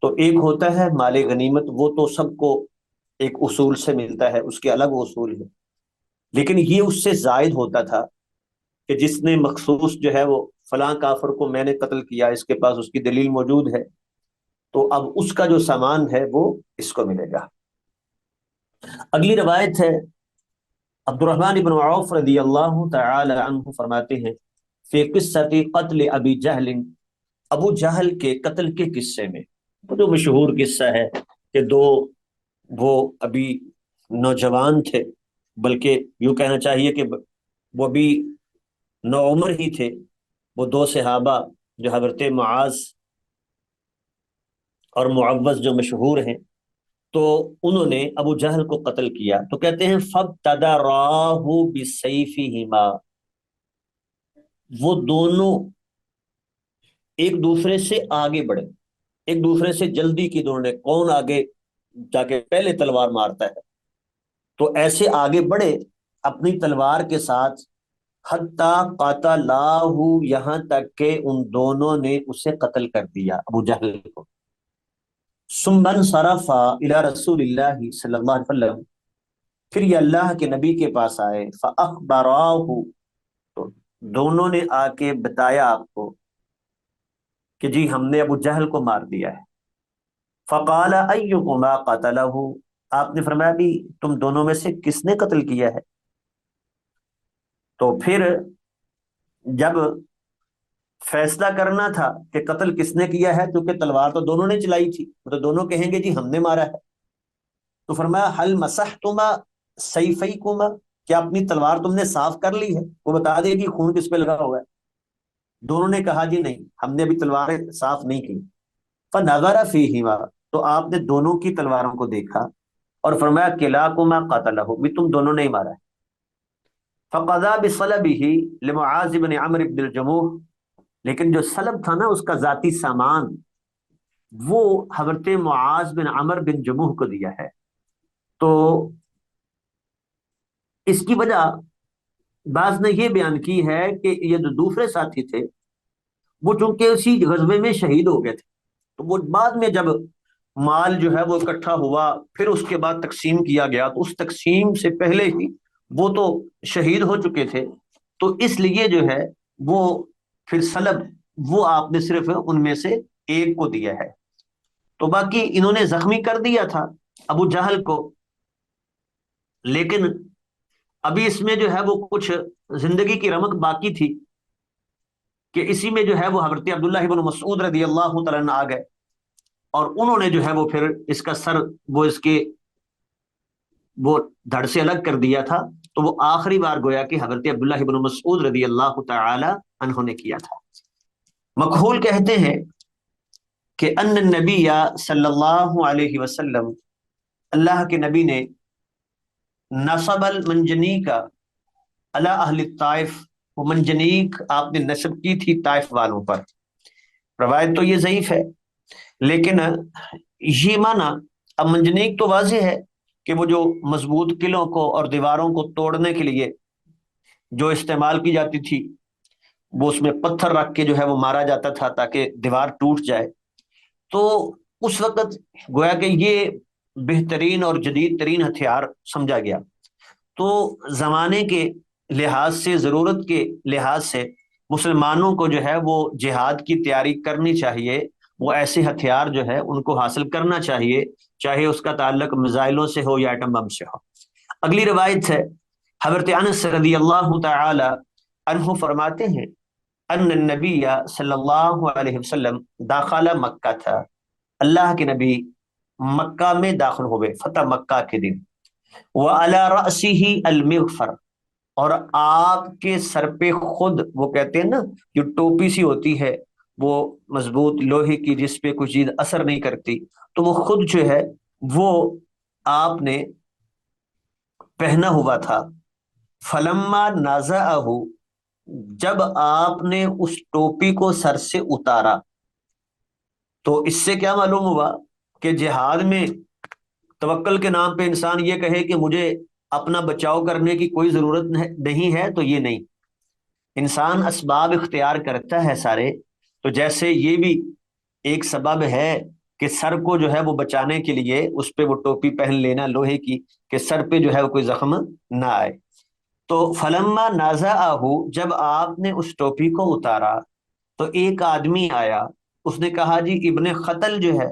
تو ایک ہوتا ہے مال غنیمت، وہ تو سب کو ایک اصول سے ملتا ہے، اس کے الگ اصول ہے، لیکن یہ اس سے زائد ہوتا تھا کہ جس نے مخصوص جو ہے وہ فلاں کافر کو میں نے قتل کیا، اس کے پاس اس کی دلیل موجود ہے، تو اب اس کا جو سامان ہے وہ اس کو ملے گا۔ اگلی روایت ہے عبد الرحمن بن عوف رضی اللہ تعالی عنہ فرماتے ہیں فی قصۃ قتل ابی جہل، ابو جہل کے قتل کے قصے میں، وہ جو مشہور قصہ ہے کہ دو وہ ابھی نوجوان تھے، بلکہ یوں کہنا چاہیے کہ وہ بھی نوعمر ہی تھے، وہ دو صحابہ جو حضرت معاذ اور معوذ جو مشہور ہیں، تو انہوں نے ابو جہل کو قتل کیا. تو کہتے ہیں فَابْتَدَرَاهُ بِسَيْفِهِمَا، وہ دونوں ایک دوسرے سے آگے بڑھے، ایک دوسرے سے جلدی کی دونوں نے، کون آگے جا کے پہلے تلوار مارتا ہے. تو ایسے آگے بڑھے اپنی تلوار کے ساتھ، حتیٰ قاتلاہ، یہاں تک کہ ان دونوں نے اسے قتل کر دیا، ابو جہل کو. ثم انصرف الی رسول اللہ صلی اللہ علیہ وسلم، پھر یہ اللہ کے نبی کے پاس آئے. فاخبراہ، تو دونوں نے آ کے بتایا آپ کو کہ جی ہم نے ابو جہل کو مار دیا ہے. فقال ایکما قتلہ، آپ نے فرمایا بھی تم دونوں میں سے کس نے قتل کیا ہے. تو پھر جب فیصلہ کرنا تھا کہ قتل کس نے کیا ہے، کیونکہ تلوار تو دونوں نے چلائی تھی، تو دونوں کہیں گے جی ہم نے مارا ہے. تو فرمایا حل مسحتما سیفیکما، کیا اپنی تلوار تم نے صاف کر لی ہے، وہ بتا دے کہ خون کس پہ لگا ہوا ہے. دونوں نے کہا جی نہیں، ہم نے ابھی تلواریں صاف نہیں کی. فنظر فیہما، تو آپ نے دونوں کی تلواروں کو دیکھا اور فرمایا کلاکما قتلہ، بھی تم دونوں نے ہی مارا ہے. فقضا بصلبہ لمعاذ بن عمرو بن الجموح، لیکن جو سلب تھا نا اس کا ذاتی سامان، وہ حضرت معاذ بن عمرو بن جموح کو دیا ہے. تو اس کی وجہ بعض نے یہ بیان کی ہے کہ یہ جو دوسرے ساتھی تھے وہ چونکہ اسی غزوے میں شہید ہو گئے تھے، تو وہ بعد میں جب مال جو ہے وہ اکٹھا ہوا، پھر اس کے بعد تقسیم کیا گیا، تو اس تقسیم سے پہلے ہی وہ تو شہید ہو چکے تھے، تو اس لیے جو ہے وہ پھر سلب وہ آپ نے صرف ان میں سے ایک کو دیا ہے. تو باقی انہوں نے زخمی کر دیا تھا ابو جہل کو، لیکن ابھی اس میں جو ہے وہ کچھ زندگی کی رمق باقی تھی کہ اسی میں جو ہے وہ حضرت عبداللہ بن مسعود رضی اللہ تعالیٰ عنہ آ گئے، اور انہوں نے جو ہے وہ پھر اس کا سر وہ اس کے وہ دھڑ سے الگ کر دیا تھا. تو وہ آخری بار گویا کہ حضرت عبداللہ بن مسعود رضی اللہ تعالی عنہ نے کیا تھا. مکحول کہتے ہیں کہ ان النبی صلی اللہ علیہ وسلم، اللہ کے نبی نے نصب المنجنیک علی اہل الطائف، وہ منجنیک آپ نے نصب کی تھی طائف والوں پر. روایت تو یہ ضعیف ہے، لیکن یہ معنی، اب منجنیک تو واضح ہے کہ وہ جو مضبوط قلعوں کو اور دیواروں کو توڑنے کے لیے جو استعمال کی جاتی تھی، وہ اس میں پتھر رکھ کے جو ہے وہ مارا جاتا تھا تاکہ دیوار ٹوٹ جائے. تو اس وقت گویا کہ یہ بہترین اور جدید ترین ہتھیار سمجھا گیا. تو زمانے کے لحاظ سے، ضرورت کے لحاظ سے مسلمانوں کو جو ہے وہ جہاد کی تیاری کرنی چاہیے، وہ ایسے ہتھیار جو ہے ان کو حاصل کرنا چاہیے، چاہے اس کا تعلق میزائلوں سے ہو یا ایٹم بم سے ہو. اگلی روایت ہے، حضرت انس رضی اللہ تعالی عنہ فرماتے ہیں ان النبی صلی اللہ علیہ وسلم داخل مکہ تھا، اللہ کے نبی مکہ میں داخل ہوئے فتح مکہ کے دن. وعلی رأسہ المغفر، اور آپ کے سر پہ خود، وہ کہتے ہیں نا جو ٹوپی سی ہوتی ہے وہ مضبوط لوہے کی جس پہ کوئی چیز اثر نہیں کرتی، تو وہ خود جو ہے وہ آپ نے پہنا ہوا تھا. فلما نازعہ، جب آپ نے اس ٹوپی کو سر سے اتارا، تو اس سے کیا معلوم ہوا کہ جہاد میں توکل کے نام پہ انسان یہ کہے کہ مجھے اپنا بچاؤ کرنے کی کوئی ضرورت نہیں ہے، تو یہ نہیں. انسان اسباب اختیار کرتا ہے سارے، تو جیسے یہ بھی ایک سبب ہے کہ سر کو جو ہے وہ بچانے کے لیے اس پہ وہ ٹوپی پہن لینا لوہے کی، کہ سر پہ جو ہے وہ کوئی زخم نہ آئے. تو فلما نازعہ، جب آپ نے اس ٹوپی کو اتارا تو ایک آدمی آیا، اس نے کہا جی ابن خطل جو ہے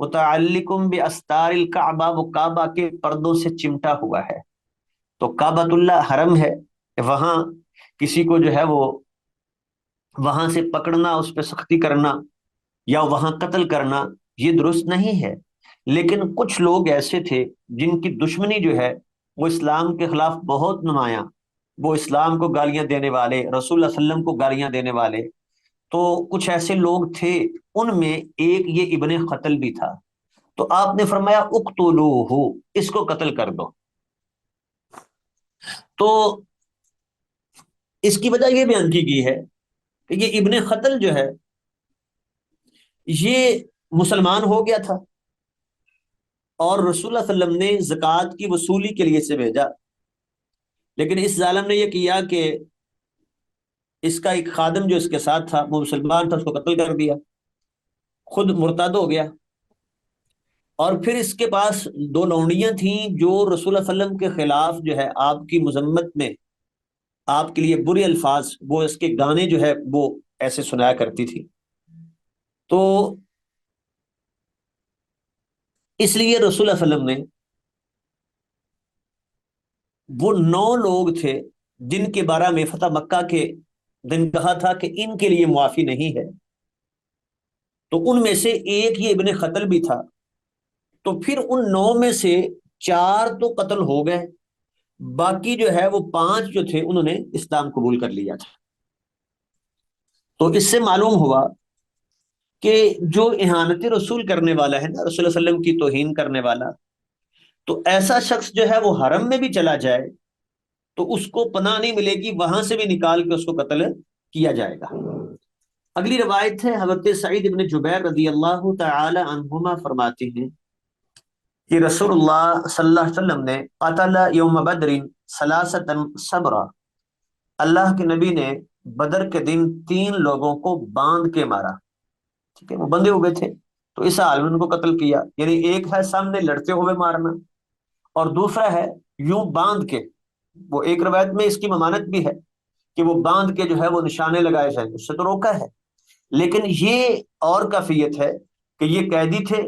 متعلقم باستار الکعبہ، وہ کعبہ کے پردوں سے چمٹا ہوا ہے. تو کعبۃ اللہ حرم ہے، وہاں کسی کو جو ہے وہ وہاں سے پکڑنا، اس پہ سختی کرنا یا وہاں قتل کرنا یہ درست نہیں ہے. لیکن کچھ لوگ ایسے تھے جن کی دشمنی جو ہے وہ اسلام کے خلاف بہت نمایاں، وہ اسلام کو گالیاں دینے والے، رسول اللہ صلی اللہ علیہ وسلم کو گالیاں دینے والے، تو کچھ ایسے لوگ تھے، ان میں ایک یہ ابن قتل بھی تھا۔ تو آپ نے فرمایا اقتلوہ، اس کو قتل کر دو۔ تو اس کی وجہ یہ بیان کی گئی ہے کہ یہ ابن قتل جو ہے یہ مسلمان ہو گیا تھا، اور رسول اللہ صلی اللہ علیہ وسلم نے زکوٰۃ کی وصولی کے لیے اسے بھیجا، لیکن اس ظالم نے یہ کیا کہ اس کا ایک خادم جو اس کے ساتھ تھا وہ مسلمان تھا، اس کو قتل کر دیا، خود مرتد ہو گیا۔ اور پھر اس کے پاس دو لونڈیاں تھیں جو رسول اللہ صلی اللہ علیہ وسلم کے خلاف جو ہے آپ کی مذمت میں، آپ کے لیے برے الفاظ، وہ اس کے گانے جو ہے وہ ایسے سنایا کرتی تھی۔ تو اس لیے رسول اللہ صلی اللہ علیہ وسلم نے وہ 9 لوگ تھے جن کے بارے میں فتح مکہ کے دن کہا تھا کہ ان کے لیے معافی نہیں ہے، تو ان میں سے ایک یہ ابن قتل بھی تھا۔ تو پھر ان 9 میں سے 4 تو قتل ہو گئے، باقی جو ہے وہ 5 جو تھے انہوں نے اسلام قبول کر لیا تھا۔ تو اس سے معلوم ہوا کہ جو اہانت رسول کرنے والا ہے نا، رسول اللہ علیہ وسلم کی توہین کرنے والا، تو ایسا شخص جو ہے وہ حرم میں بھی چلا جائے تو اس کو پناہ نہیں ملے گی، وہاں سے بھی نکال کے اس کو قتل کیا جائے گا۔ اگلی روایت ہے، حضرت سعید ابن جبیر رضی اللہ تعالی عنہما فرماتے ہیں کہ رسول اللہ صلی اللہ علیہ وسلم نے قتل یوم بدر ثلاثۃ صبرا، اللہ کے نبی نے بدر کے دن 3 لوگوں کو باندھ کے مارا، ٹھیک ہے، وہ بندے ہوئے تھے تو اس حال میں ان کو قتل کیا، یعنی ایک ہے سامنے لڑتے ہوئے مارنا، اور دوسرا ہے یوں باندھ کے۔ وہ ایک روایت میں اس کی ممانت بھی ہے کہ وہ باندھ کے جو ہے وہ نشانے لگائے جائیں، اس سے تو روکا ہے، لیکن یہ اور کیفیت ہے کہ یہ قیدی تھے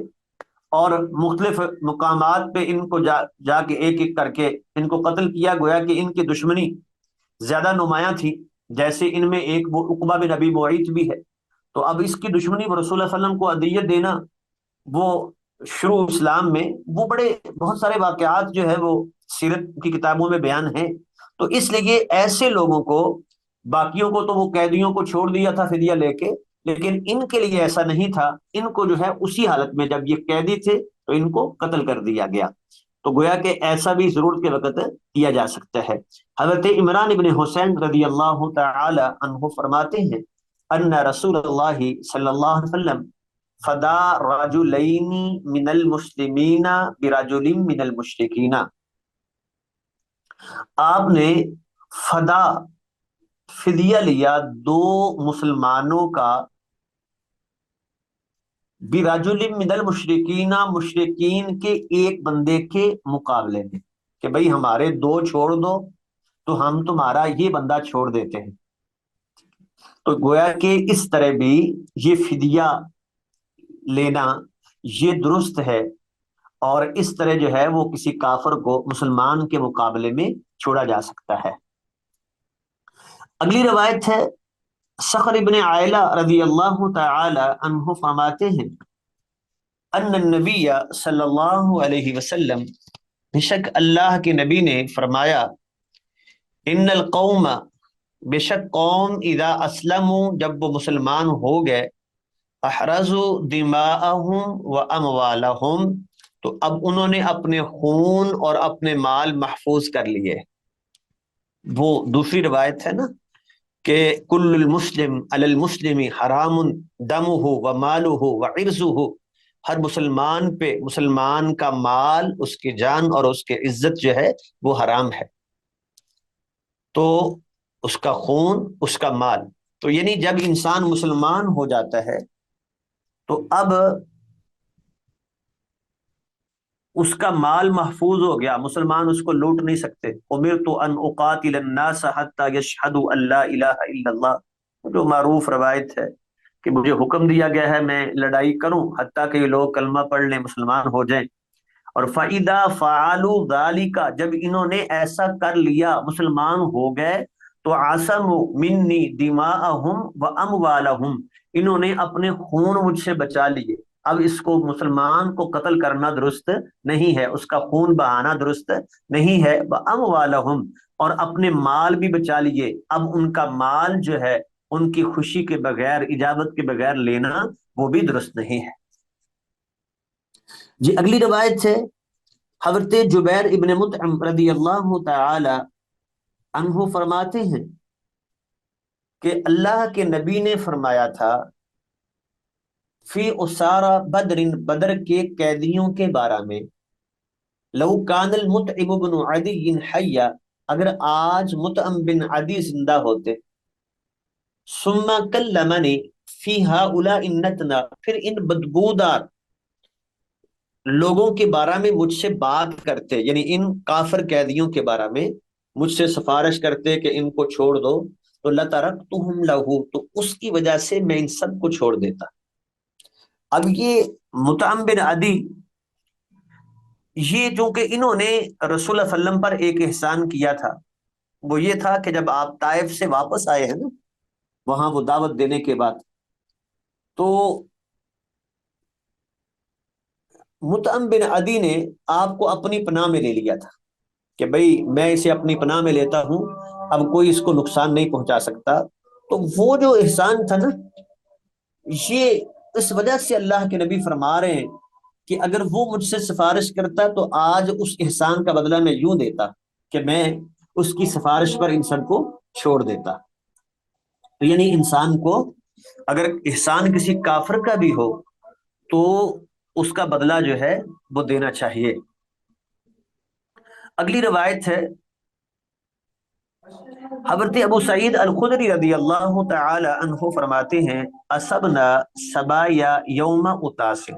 اور مختلف مقامات پہ ان کو جا کے ایک ایک کر کے ان کو قتل کیا، گویا کہ ان کی دشمنی زیادہ نمایاں تھی۔ جیسے ان میں ایک وہ عقبہ بن ابی معیط بھی ہے، تو اب اس کی دشمنی وہ رسول اللہ صلی اللہ علیہ وسلم کو اذیت دینا، وہ شروع اسلام میں وہ بڑے بہت سارے واقعات جو ہے وہ سیرت کی کتابوں میں بیان ہیں۔ تو اس لیے ایسے لوگوں کو، باقیوں کو تو وہ قیدیوں کو چھوڑ دیا تھا فدیہ لے کے، لیکن ان کے لیے ایسا نہیں تھا، ان کو جو ہے اسی حالت میں جب یہ قیدی تھے تو ان کو قتل کر دیا گیا۔ تو گویا کہ ایسا بھی ضرورت کے وقت کیا جا سکتا ہے۔ حضرت عمران ابن حسین رضی اللہ تعالی عنہ فرماتے ہیں ان رسول اللہ صلی اللہ علیہ وسلم فدا رجلین من المسلمین برجل من المشرکین، آپ نے فدا فدیہ لیا 2 مسلمانوں کا، برجل من المشرکین، مشرکین کے ایک بندے کے مقابلے میں، کہ بھئی ہمارے 2 چھوڑ دو تو ہم تمہارا یہ بندہ چھوڑ دیتے ہیں۔ تو گویا کہ اس طرح بھی یہ فدیہ لینا یہ درست ہے، اور اس طرح جو ہے وہ کسی کافر کو مسلمان کے مقابلے میں چھوڑا جا سکتا ہے۔ اگلی روایت ہے، صخر ابن عائلہ رضی اللہ تعالی عنہ فرماتے ہیں ان النبی صلی اللہ علیہ وسلم، بے شک اللہ کے نبی نے فرمایا، ان القوم، بے شک قوم، اذا اسلموا، جب وہ مسلمان ہو گئے، احرزوا دماءہم و اموالہم، تو اب انہوں نے اپنے خون اور اپنے مال محفوظ کر لیے۔ وہ دوسری روایت ہے نا کہ کل المسلم علی المسلم حرام دمہ و مالہ و عرضہ، ہر مسلمان پہ مسلمان کا مال، اس کی جان اور اس کی عزت جو ہے وہ حرام ہے۔ تو اس کا خون، اس کا مال، تو یعنی جب انسان مسلمان ہو جاتا ہے تو اب اس کا مال محفوظ ہو گیا، مسلمان اس کو لوٹ نہیں سکتے۔ امرت ان اقاتل الناس حتی یشہدوا ان لا الہ الا اللہ، جو معروف روایت ہے کہ مجھے حکم دیا گیا ہے میں لڑائی کروں حتیٰ کہ یہ لوگ کلمہ پڑھ لیں، مسلمان ہو جائیں۔ اور فَإِذَا فَعَلُوا ذَلِكَ، جب انہوں نے ایسا کر لیا، مسلمان ہو گئے، تو عَصَمُوا مِنِّي دِمَاءَهُمْ وَأَمْوَالَهُمْ، انہوں نے اپنے خون مجھ سے بچا لیے، اب اس کو مسلمان کو قتل کرنا درست نہیں ہے، اس کا خون بہانا درست نہیں ہے۔ وَأَمْوَالَهُمْ، اور اپنے مال بھی بچا لیے، اب ان کا مال جو ہے ان کی خوشی کے بغیر، اجازت کے بغیر لینا وہ بھی درست نہیں ہے۔ جی اگلی روایت ہے، حضرت جبیر ابن مطعم رضی اللہ تعالی عنہ فرماتے ہیں کہ اللہ کے نبی نے فرمایا تھا فی اسارا بدر، بدر کے قیدیوں کے بارے میں، لو کان المطعم بن عدی حیا، اگر آج مطعم بن عدی زندہ ہوتے، ثم کلمنی فی ہؤلاء النتنا، پھر ان بدبودار لوگوں کے بارے میں مجھ سے بات کرتے، یعنی ان کافر قیدیوں کے بارے میں مجھ سے سفارش کرتے کہ ان کو چھوڑ دو، تو لترکتہم لہو، تو اس کی وجہ سے میں ان سب کو چھوڑ دیتا۔ اب یہ مطعم بن عدی، یہ جو کہ انہوں نے رسول اللہ صلی اللہ علیہ وسلم پر ایک احسان کیا تھا، وہ یہ تھا کہ جب آپ طائف سے واپس آئے ہیں نا، وہاں وہ دعوت دینے کے بعد، تو مطعم بن عدی نے آپ کو اپنی پناہ میں لے لیا تھا کہ بھئی میں اسے اپنی پناہ میں لیتا ہوں، اب کوئی اس کو نقصان نہیں پہنچا سکتا۔ تو وہ جو احسان تھا نا، یہ اس وجہ سے اللہ کے نبی فرما رہے ہیں کہ اگر وہ مجھ سے سفارش کرتا تو آج اس احسان کا بدلہ میں یوں دیتا کہ میں اس کی سفارش پر ان سب کو چھوڑ دیتا۔ تو یعنی انسان کو اگر احسان کسی کافر کا بھی ہو تو اس کا بدلہ جو ہے وہ دینا چاہیے۔ اگلی روایت ہے، حضرت ابو سعید الخدری رضی اللہ تعالی عنہ فرماتے ہیں، اصبنا سبایا یوم اتاس،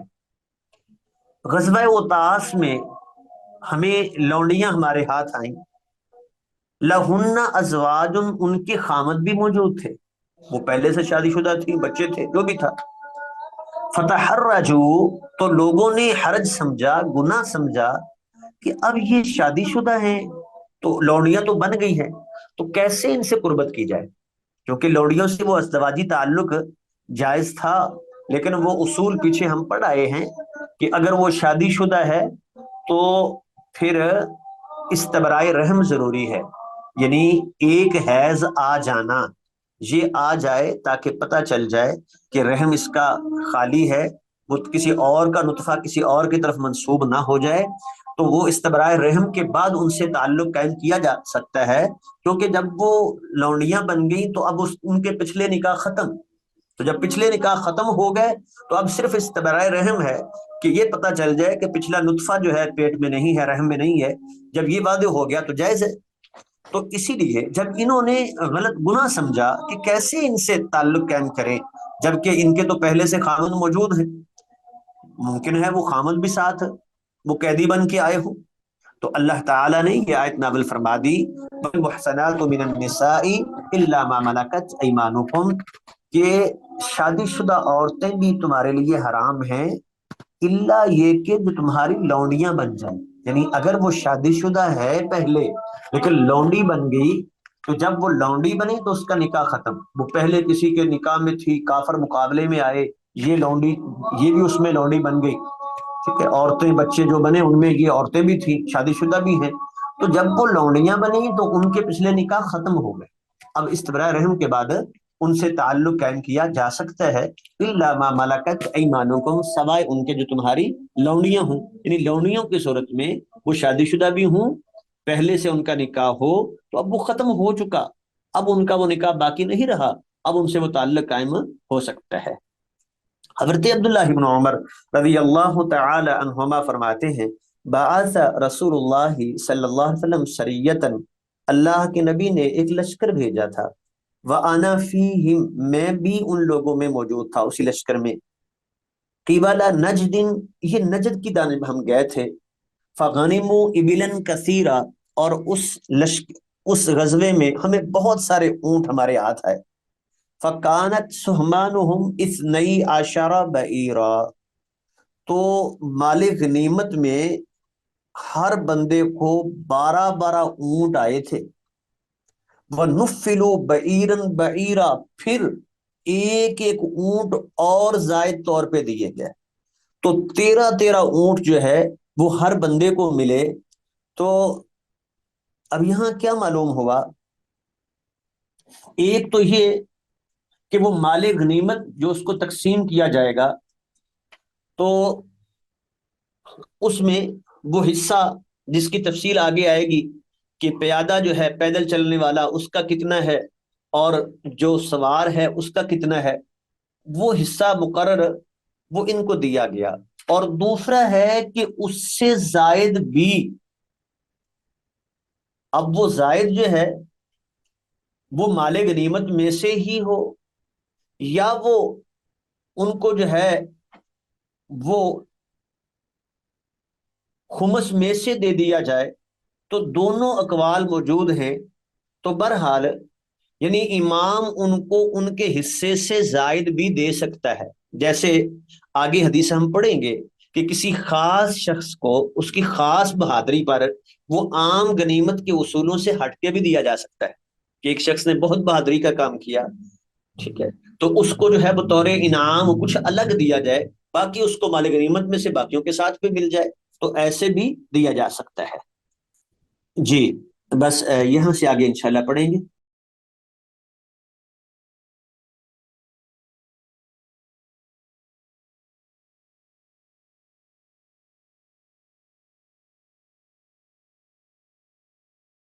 غزوہ اتاس میں ہمیں لونڈیاں ہمارے ہاتھ آئیں، لہن ازواج، ان کے خامد بھی موجود تھے، وہ پہلے سے شادی شدہ تھی، بچے تھے، جو بھی تھا۔ فتحرجوا، تو لوگوں نے حرج سمجھا، گناہ سمجھا کہ اب یہ شادی شدہ ہیں تو لونڈیاں تو بن گئی ہیں، تو کیسے ان سے قربت کی جائے، کیونکہ لونڈیوں سے وہ ازدواجی تعلق جائز تھا، لیکن وہ اصول پیچھے ہم پڑھ آئے ہیں کہ اگر وہ شادی شدہ ہے تو پھر استبرائے رحم ضروری ہے، یعنی ایک حیض آ جانا، یہ آ جائے تاکہ پتہ چل جائے کہ رحم اس کا خالی ہے، وہ کسی اور کا نطفہ کسی اور کی طرف منسوب نہ ہو جائے، تو وہ استبرائے رحم کے بعد ان سے تعلق قائم کیا جا سکتا ہے، کیونکہ جب وہ لونڈیاں بن گئی تو اب ان کے پچھلے نکاح ختم، تو جب پچھلے نکاح ختم ہو گئے تو اب صرف استبرائے رحم ہے کہ یہ پتہ چل جائے کہ پچھلا نطفہ جو ہے پیٹ میں نہیں ہے، رحم میں نہیں ہے، جب یہ واضح ہو گیا تو جائز ہے۔ تو اسی لیے جب انہوں نے غلط گناہ سمجھا کہ کیسے ان سے تعلق قائم کریں، جبکہ ان کے تو پہلے سے خامند موجود ہیں، ممکن ہے وہ خامند بھی ساتھ وہ قیدی بن کے آئے ہوں، تو اللہ تعالیٰ نے یہ آیت نازل فرما دی، وَالْمُحْصَنَاتُ مِنَ النِّسَاءِ إِلَّا مَا مَلَكَتْ أَيْمَانُكُمْ، کہ شادی شدہ عورتیں بھی تمہارے لیے حرام ہیں، اللہ یہ کہ جو تمہاری لونڈیاں بن جائیں، یعنی اگر وہ شادی شدہ ہے پہلے لیکن لونڈی بن گئی، تو جب وہ لونڈی بنی تو اس کا نکاح ختم، وہ پہلے کسی کے نکاح میں تھی، کافر مقابلے میں آئے، یہ لونڈی، یہ بھی اس میں لونڈی بن گئی، ٹھیک ہے، عورتیں بچے جو بنے ان میں یہ عورتیں بھی تھیں، شادی شدہ بھی ہیں، تو جب وہ لونڈیاں بنی تو ان کے پچھلے نکاح ختم ہو گئے، اب استبراء رحم کے بعد ان سے تعلق قائم کیا جا سکتا ہے، الا ما ملکت ایمانکم، سوائے ان کے جو تمہاری لونڈیاں ہوں، یعنی لونڈیوں کی صورت میں وہ شادی شدہ بھی ہوں، پہلے سے ان کا نکاح ہو تو اب وہ ختم ہو چکا، اب ان کا وہ نکاح باقی نہیں رہا، اب ان سے وہ تعلق قائم ہو سکتا ہے۔ حضرت عبداللہ بن عمر رضی اللہ تعالی عنہما فرماتے ہیں، بعث رسول اللہ صلی اللہ علیہ وسلم سریتن، اللہ کے نبی نے ایک لشکر بھیجا تھا، وَأَنَا فِيهِمْ، میں بھی ان لوگوں میں موجود تھا اسی لشکر میں، قِبَلَ نجد، یہ نجد کی جانب ہم گئے تھے، فَغَنِمُوا إِبِلًا كَثِيرًا، اور اس غزوے میں ہمیں بہت سارے اونٹ ہمارے ہاتھ آئے، فَكَانَتْ سُهْمَانُهُمْ اثْنَيْ عَشَرَ بَعِيرًا، تو مال غنیمت میں ہر بندے کو 12 اونٹ آئے تھے، وَنُفِّلُوا بَعِيرًا بَعِيرًا، پھر ایک ایک اونٹ اور زائد طور پہ دیے گئے، تو 13 اونٹ جو ہے وہ ہر بندے کو ملے. تو اب یہاں کیا معلوم ہوا؟ ایک تو یہ کہ وہ مال غنیمت جو اس کو تقسیم کیا جائے گا تو اس میں وہ حصہ جس کی تفصیل آگے آئے گی کہ پیادہ جو ہے پیدل چلنے والا اس کا کتنا ہے اور جو سوار ہے اس کا کتنا ہے، وہ حصہ مقرر وہ ان کو دیا گیا. اور دوسرا ہے کہ اس سے زائد بھی، اب وہ زائد جو ہے وہ مال غنیمت میں سے ہی ہو یا وہ ان کو جو ہے وہ خمس میں سے دے دیا جائے، تو دونوں اقوال موجود ہیں. تو بہرحال یعنی امام ان کو ان کے حصے سے زائد بھی دے سکتا ہے. جیسے آگے حدیث ہم پڑھیں گے کہ کسی خاص شخص کو اس کی خاص بہادری پر وہ عام غنیمت کے اصولوں سے ہٹ کے بھی دیا جا سکتا ہے کہ ایک شخص نے بہت بہادری کا کام کیا، ٹھیک ہے، تو اس کو جو ہے بطور انعام کچھ الگ دیا جائے، باقی اس کو مال غنیمت میں سے باقیوں کے ساتھ بھی مل جائے، تو ایسے بھی دیا جا سکتا ہے. جی بس یہاں سے آگے انشاءاللہ پڑھیں گے.